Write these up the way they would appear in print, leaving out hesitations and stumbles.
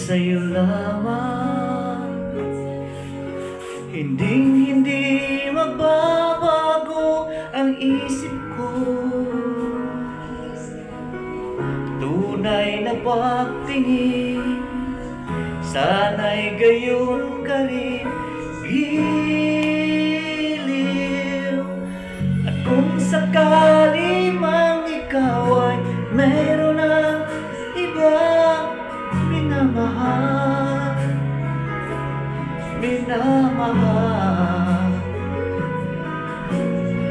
sa'yo lamang. Hindi magbabago ang isip ko. Tunay na pagtingin, sana'y gayon ka rin giliw. At kung sakali mang ikaw ay meron ng ibang minamahal,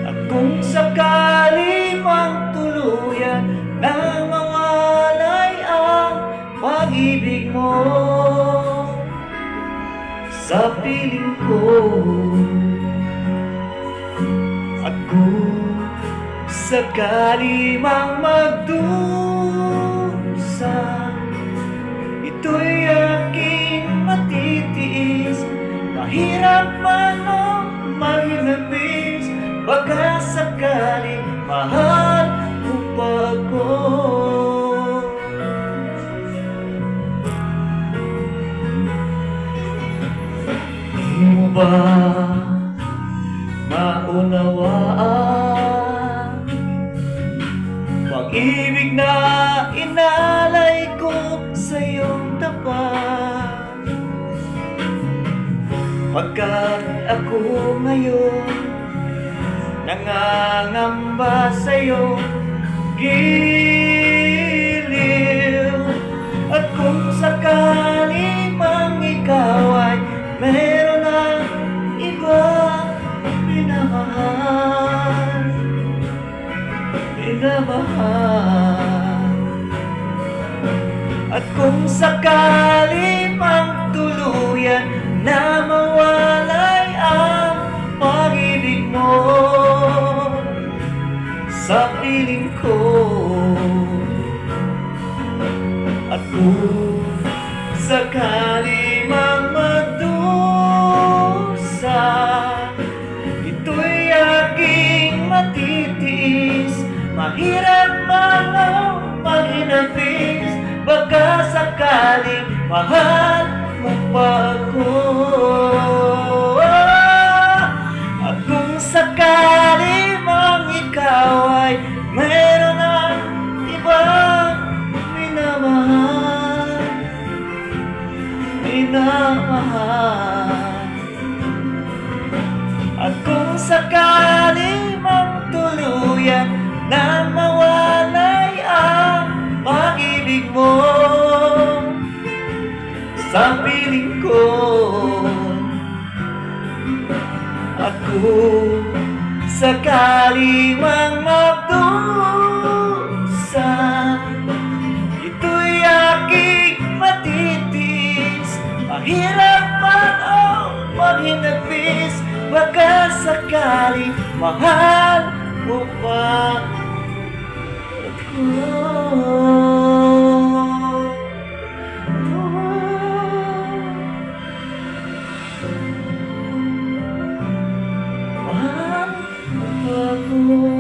at kung sakali mang tuluyan na mawalay ang pag-ibig mo sa piling ko, at kung sakali mang magdusa, ito'y aking matitiis. Mahirap man o mahinapis, baka sakali mahal mo pa ako. Di mo ba maunawaan pag-ibig na inalay ko sa iyong tapat? Pagkat ako ngayon nangangamba sa'yo giliw. At kung sakali mang ikaw ay meron ng ibang minamahal, at kung sakali mang tuluyan na mawalay ang pag-ibig mo sa piling ko, at kung sakali mang magdusa, ito'y aking matitiis. Mahirap man ang maghinapis, baka sakali mahal mo pa ako. At kung sakali mang ikaw ay meron ng ibang minamahal, at kung sakali mang tuluyan na mawalay ang pag-ibig mo sa piling ko, at kung sakali mang magdusa, ito'y aking matitiis. Mahirap man o maghinapis, baka sakali mahal mo pa ako. Mahal mo pa ako.